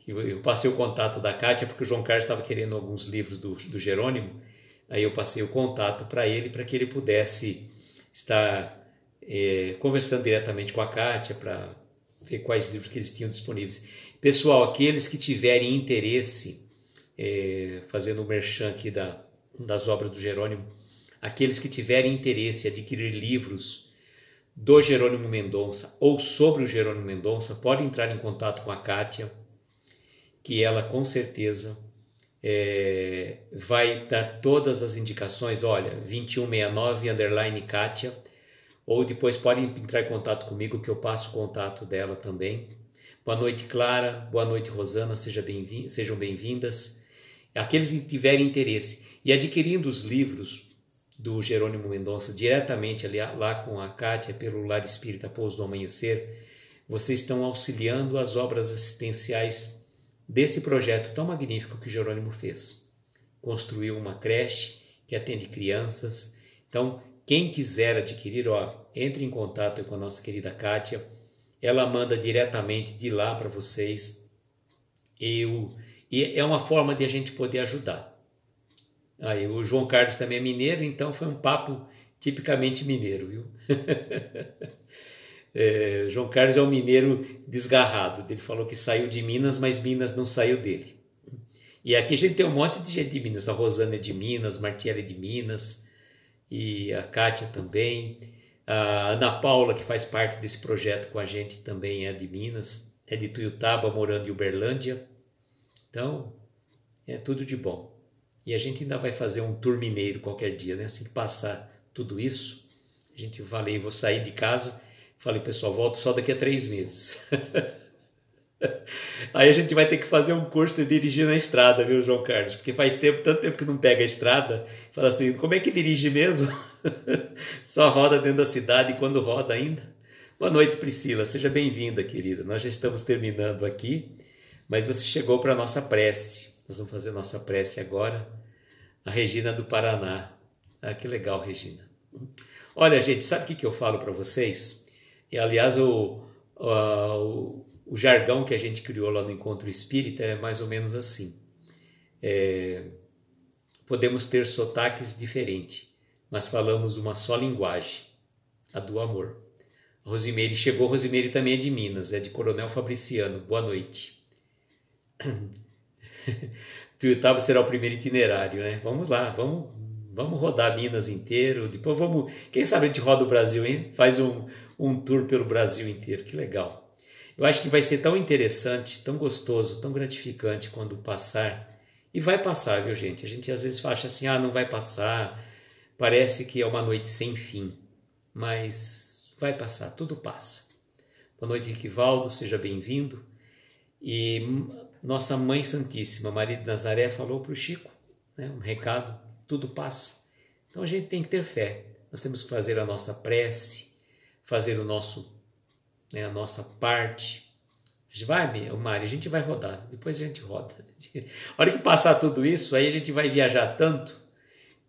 Eu passei o contato da Kátia porque o João Carlos estava querendo alguns livros do Jerônimo. Aí eu passei o contato para que ele pudesse estar conversando diretamente com a Kátia para ver quais livros que eles tinham disponíveis. Pessoal, aqueles que tiverem interesse, fazendo o merchan aqui das obras do Jerônimo, aqueles que tiverem interesse em adquirir livros do Jerônimo Mendonça ou sobre o Jerônimo Mendonça, podem entrar em contato com a Kátia, que ela com certeza vai dar todas as indicações, olha, 2169_Kátia, ou depois podem entrar em contato comigo que eu passo o contato dela também. Boa noite, Clara, boa noite, Rosana, sejam bem-vindas. Aqueles que tiverem interesse e adquirindo os livros do Jerônimo Mendonça diretamente ali, lá com a Kátia, pelo Lar Espírita Pouso do Amanhecer, vocês estão auxiliando as obras assistenciais desse projeto tão magnífico que o Jerônimo fez. Construiu uma creche que atende crianças. Então, quem quiser adquirir, entre em contato com a nossa querida Kátia. Ela manda diretamente de lá para vocês. E é uma forma de a gente poder ajudar. Aí, o João Carlos também é mineiro, então foi um papo tipicamente mineiro, viu? João Carlos é um mineiro desgarrado. Ele falou que saiu de Minas, mas Minas não saiu dele. E aqui a gente tem um monte de gente de Minas. A Rosana é de Minas, Martiela é de Minas, e a Kátia também. A Ana Paula, que faz parte desse projeto com a gente, também é de Minas. É de Tuiutaba, morando em Uberlândia. Então, é tudo de bom. E a gente ainda vai fazer um tour mineiro qualquer dia, né? Assim que passar tudo isso, vou sair de casa. Falei, pessoal, volto só daqui a 3 meses. Aí a gente vai ter que fazer um curso de dirigir na estrada, viu, João Carlos? Porque faz tanto tempo que não pega a estrada. Fala assim, como é que dirige mesmo? Só roda dentro da cidade e quando roda ainda. Boa noite, Priscila. Seja bem-vinda, querida. Nós já estamos terminando aqui, mas você chegou para a nossa prece. Nós vamos fazer nossa prece agora. A Regina do Paraná. Ah, que legal, Regina. Olha, gente, sabe o que eu falo para vocês? E, aliás, o jargão que a gente criou lá no Encontro Espírita é mais ou menos assim. Podemos ter sotaques diferentes, mas falamos uma só linguagem, a do amor. Rosimeire chegou, Rosimeire também é de Minas, é de Coronel Fabriciano. Boa noite. Tuiutaba será o primeiro itinerário, né? Vamos lá, vamos rodar Minas inteiro, depois quem sabe a gente roda o Brasil, hein? Faz um tour pelo Brasil inteiro, que legal. Eu acho que vai ser tão interessante, tão gostoso, tão gratificante quando passar. E vai passar, viu, gente? A gente às vezes acha assim, não vai passar, parece que é uma noite sem fim, mas vai passar, tudo passa. Boa noite, Riquivaldo, seja bem-vindo. E nossa Mãe Santíssima, Maria de Nazaré, falou para o Chico, né, um recado, tudo passa. Então a gente tem que ter fé, nós temos que fazer a nossa prece, fazer a nossa parte. A gente Mari, a gente vai rodar, depois a gente roda. A hora que passar tudo isso, aí a gente vai viajar tanto,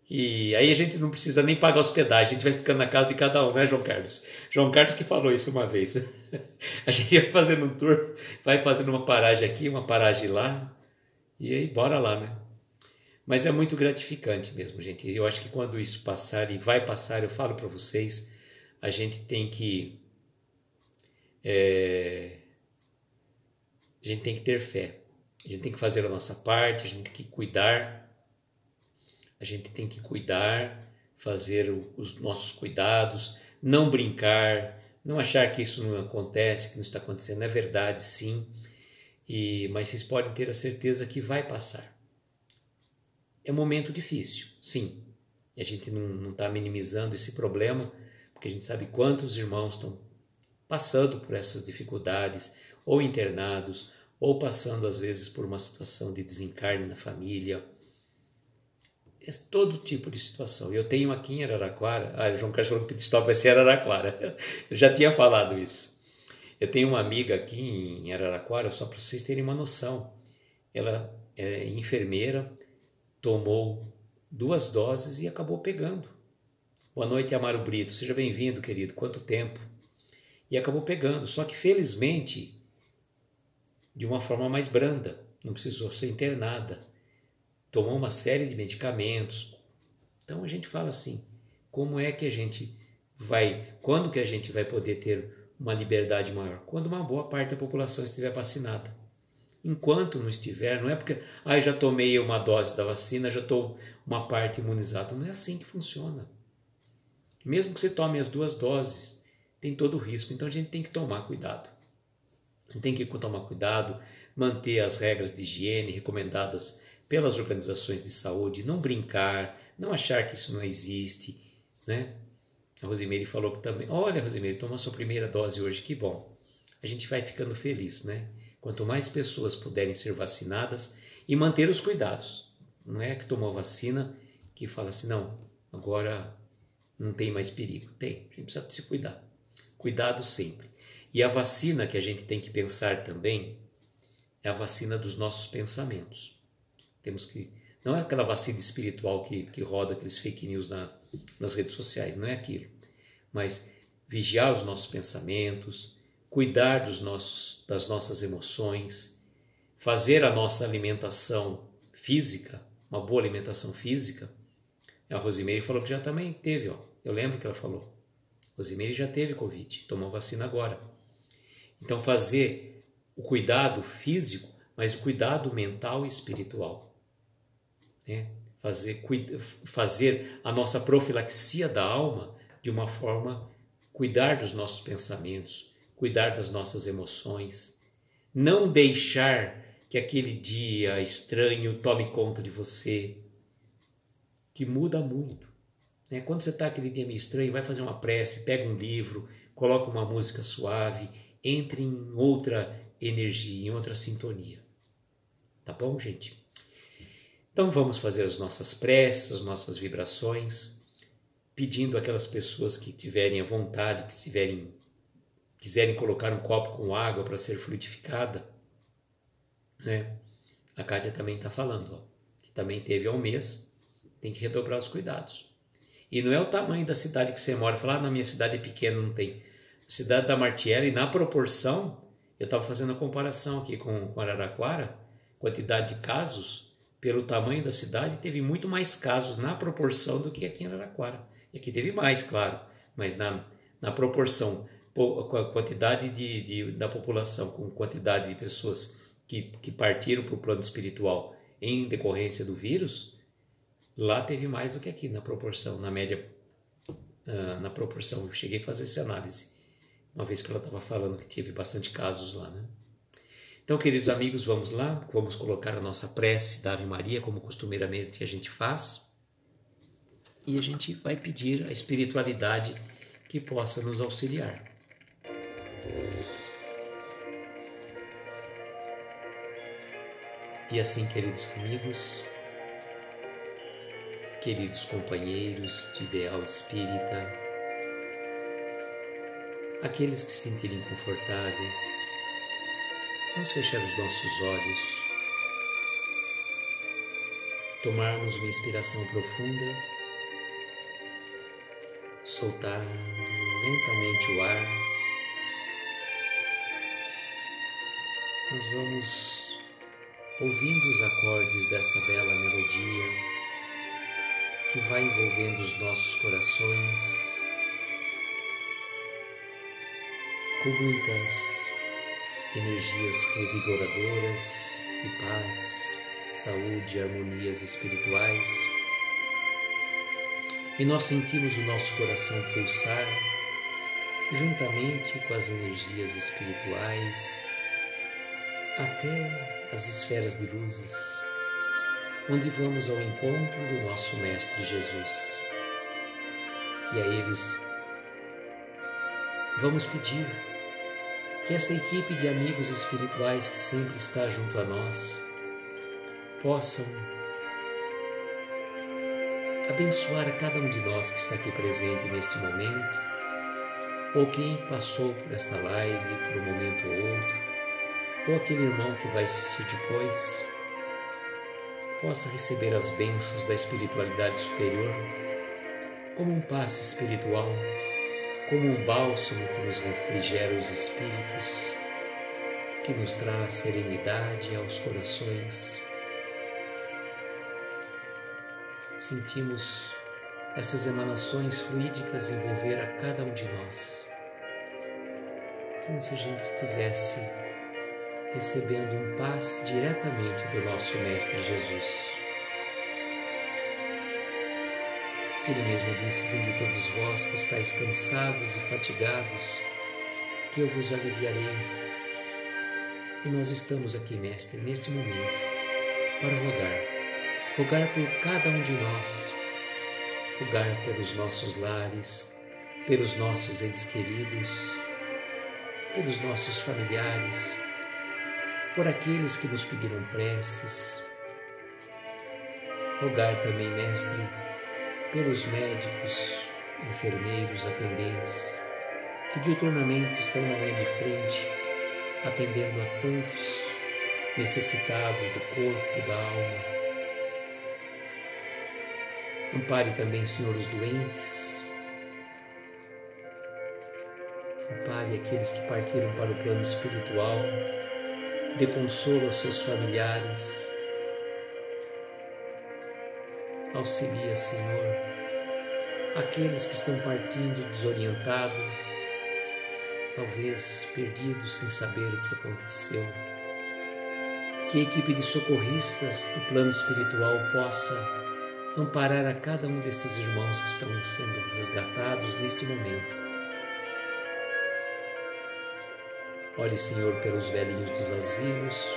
que aí a gente não precisa nem pagar hospedagem, a gente vai ficando na casa de cada um, né, João Carlos? João Carlos que falou isso uma vez. A gente vai fazendo um tour, vai fazendo uma paragem aqui, uma paragem lá, e aí bora lá, né? Mas é muito gratificante mesmo, gente. Eu acho que quando isso passar, e vai passar, eu falo para vocês, a gente tem que ter fé. A gente tem que fazer a nossa parte, a gente tem que cuidar. A gente tem que cuidar, fazer os nossos cuidados, não brincar, não achar que isso não acontece, que não está acontecendo. É verdade, sim, mas vocês podem ter a certeza que vai passar. É um momento difícil, sim. A gente não está minimizando esse problema, porque a gente sabe quantos irmãos estão passando por essas dificuldades, ou internados, ou passando às vezes por uma situação de desencarne na família. É todo tipo de situação. Eu tenho aqui em Araraquara, o João Carlos falou que o pitstop vai ser Araraquara. Eu já tinha falado isso. Eu tenho uma amiga aqui em Araraquara, só para vocês terem uma noção. Ela é enfermeira, tomou 2 doses e acabou pegando. Boa noite, Amaro Brito. Seja bem-vindo, querido. Quanto tempo? E acabou pegando. Só que, felizmente, de uma forma mais branda. Não precisou ser internada. Tomou uma série de medicamentos. Então a gente fala assim, como é que a gente quando que a gente vai poder ter uma liberdade maior? Quando uma boa parte da população estiver vacinada. Enquanto não estiver, não é porque já tomei uma dose da vacina, já estou uma parte imunizado. Não é assim que funciona. Mesmo que você tome as 2 doses, tem todo o risco. Então a gente tem que tomar cuidado. A gente tem que tomar cuidado, manter as regras de higiene recomendadas pelas organizações de saúde, não brincar, não achar que isso não existe, né? A Rosimeire falou também, olha, Rosimeire, toma a sua primeira dose hoje, que bom. A gente vai ficando feliz, né? Quanto mais pessoas puderem ser vacinadas e manter os cuidados. Não é que tomou vacina que fala assim, não, agora não tem mais perigo. Tem, a gente precisa se cuidar. Cuidado sempre. E a vacina que a gente tem que pensar também é a vacina dos nossos pensamentos. Temos que... Não é aquela vacina espiritual que roda aqueles fake news nas redes sociais, não é aquilo. Mas vigiar os nossos pensamentos, cuidar das nossas emoções, fazer a nossa alimentação física, uma boa alimentação física. A Rosimeire falou que já também teve, ó. Eu lembro que ela falou. Rosimeire já teve Covid, tomou vacina agora. Então fazer o cuidado físico, mas o cuidado mental e espiritual. Né? Fazer a nossa profilaxia da alma de uma forma, cuidar dos nossos pensamentos, cuidar das nossas emoções, não deixar que aquele dia estranho tome conta de você, que muda muito. Né? Quando você está aquele dia meio estranho, vai fazer uma prece, pega um livro, coloca uma música suave, entre em outra energia, em outra sintonia. Tá bom, gente? Então vamos fazer as nossas preces, as nossas vibrações, pedindo aquelas pessoas que tiverem a vontade, que quiserem colocar um copo com água para ser fluidificada, né? A Kátia também está falando, ó, que também teve há um mês, tem que redobrar os cuidados. E não é o tamanho da cidade que você mora, falar, na minha cidade é pequena, não tem. A cidade da Martielli, na proporção, eu estava fazendo a comparação aqui com Araraquara, quantidade de casos, pelo tamanho da cidade, teve muito mais casos na proporção do que aqui em Araraquara. E aqui teve mais, claro, mas na proporção, com a quantidade da população, com a quantidade de pessoas que partiram para o plano espiritual em decorrência do vírus, lá teve mais do que aqui na proporção, na média, na proporção. Eu cheguei a fazer essa análise, uma vez que ela estava falando que teve bastante casos lá, né? Então, queridos amigos, vamos lá, vamos colocar a nossa prece da Ave Maria, como costumeiramente a gente faz, e a gente vai pedir a espiritualidade que possa nos auxiliar. E assim, queridos amigos, queridos companheiros de ideal espírita, aqueles que se sentirem confortáveis, vamos fechar os nossos olhos, tomarmos uma inspiração profunda, soltando lentamente o ar. Nós vamos ouvindo os acordes desta bela melodia que vai envolvendo os nossos corações com muitas energias revigoradoras de paz, saúde e harmonias espirituais. E nós sentimos o nosso coração pulsar juntamente com as energias espirituais até as esferas de luzes, onde vamos ao encontro do nosso Mestre Jesus. E a eles vamos pedir que essa equipe de amigos espirituais que sempre está junto a nós possam abençoar a cada um de nós que está aqui presente neste momento, ou quem passou por esta live por um momento ou outro, ou aquele irmão que vai assistir depois, possa receber as bênçãos da espiritualidade superior como um passe espiritual, como um bálsamo que nos refrigera os espíritos, que nos traz serenidade aos corações. Sentimos essas emanações fluídicas envolver a cada um de nós, como se a gente estivesse recebendo um passe diretamente do nosso Mestre Jesus. Que Ele mesmo disse: vinde todos vós que estáis cansados e fatigados, que eu vos aliviarei. E nós estamos aqui, Mestre, neste momento, para rogar por cada um de nós, rogar pelos nossos lares, pelos nossos entes queridos, pelos nossos familiares, por aqueles que nos pediram preces. Rogar também, Mestre, pelos médicos, enfermeiros, atendentes, que diuturnamente estão na linha de frente, atendendo a tantos necessitados do corpo e da alma. Ampare também, Senhor, os doentes. Ampare aqueles que partiram para o plano espiritual. Dê consolo aos seus familiares. Auxilia, Senhor, aqueles que estão partindo desorientados, talvez perdidos sem saber o que aconteceu. Que a equipe de socorristas do plano espiritual possa amparar a cada um desses irmãos que estão sendo resgatados neste momento. Olhe, Senhor, pelos velhinhos dos asilos,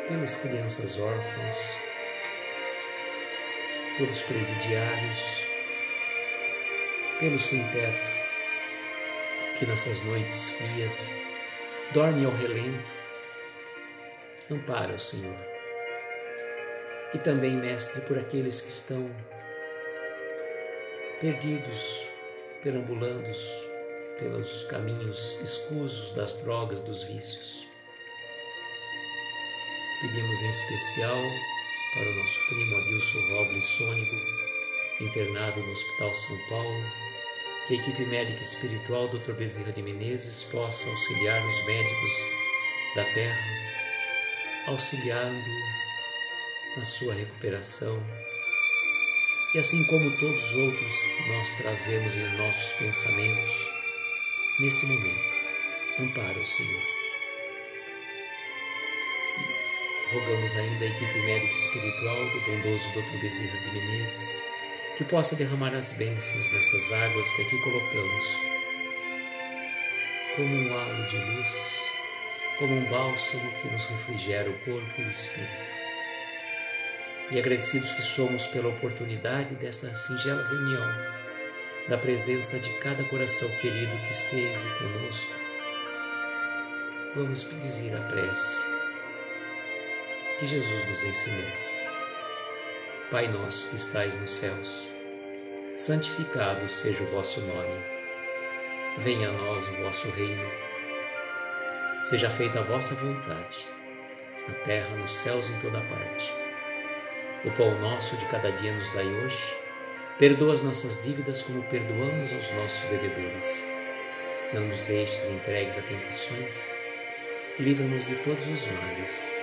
pelas crianças órfãs, pelos presidiários, pelos sem-teto, que nessas noites frias dormem ao relento. Ampara, Senhor. E também, Mestre, por aqueles que estão perdidos, perambulando pelos caminhos escusos das drogas, dos vícios. Pedimos em especial para o nosso primo Adilson Robles Sônigo, internado no Hospital São Paulo, que a equipe médica espiritual Dr. Bezerra de Menezes possa auxiliar os médicos da terra, auxiliando na sua recuperação, e assim como todos os outros que nós trazemos em nossos pensamentos, neste momento, ampara o Senhor. E rogamos ainda a equipe médica espiritual do bondoso Dr. Bezerra de Menezes, que possa derramar as bênçãos dessas águas que aqui colocamos, como um halo de luz, como um bálsamo que nos refrigera o corpo e o espírito. E agradecidos que somos pela oportunidade desta singela reunião, da presença de cada coração querido que esteve conosco, vamos dizer a prece que Jesus nos ensinou. Pai nosso que estais nos céus, santificado seja o vosso nome. Venha a nós o vosso reino. Seja feita a vossa vontade, na terra, nos céus e em toda parte. O pão nosso de cada dia nos dai hoje. Perdoa as nossas dívidas como perdoamos aos nossos devedores. Não nos deixes entregues a tentações. Livra-nos de todos os males,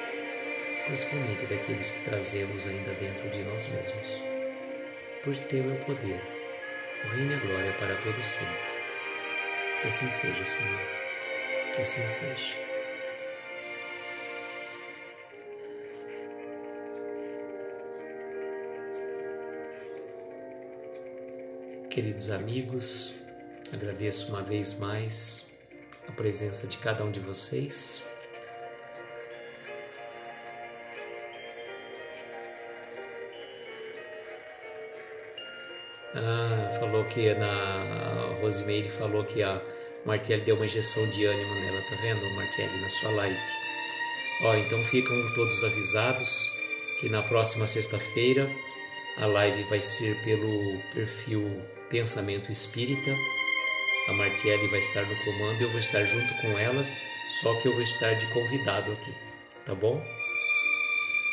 principalmente daqueles que trazemos ainda dentro de nós mesmos. Por teu é o poder, o reino e a glória para todos sempre. Que assim seja, Senhor. Que assim seja. Queridos amigos, agradeço uma vez mais a presença de cada um de vocês. Falou que a Rosimeire falou que a Martelli deu uma injeção de ânimo nela, tá vendo, Martelli, na sua live? Então ficam todos avisados que na próxima sexta-feira a live vai ser pelo perfil Pensamento Espírita. A Martelli vai estar no comando, eu vou estar junto com ela, só que eu vou estar de convidado aqui, tá bom?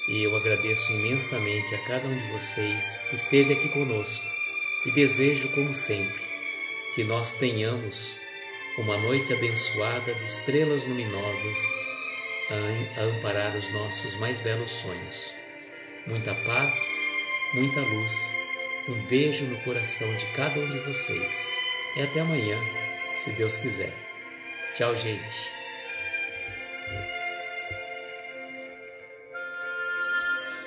E eu agradeço imensamente a cada um de vocês que esteve aqui conosco e desejo, como sempre, que nós tenhamos uma noite abençoada de estrelas luminosas a amparar os nossos mais belos sonhos. Muita paz, muita luz. Um beijo no coração de cada um de vocês. E até amanhã, se Deus quiser. Tchau, gente.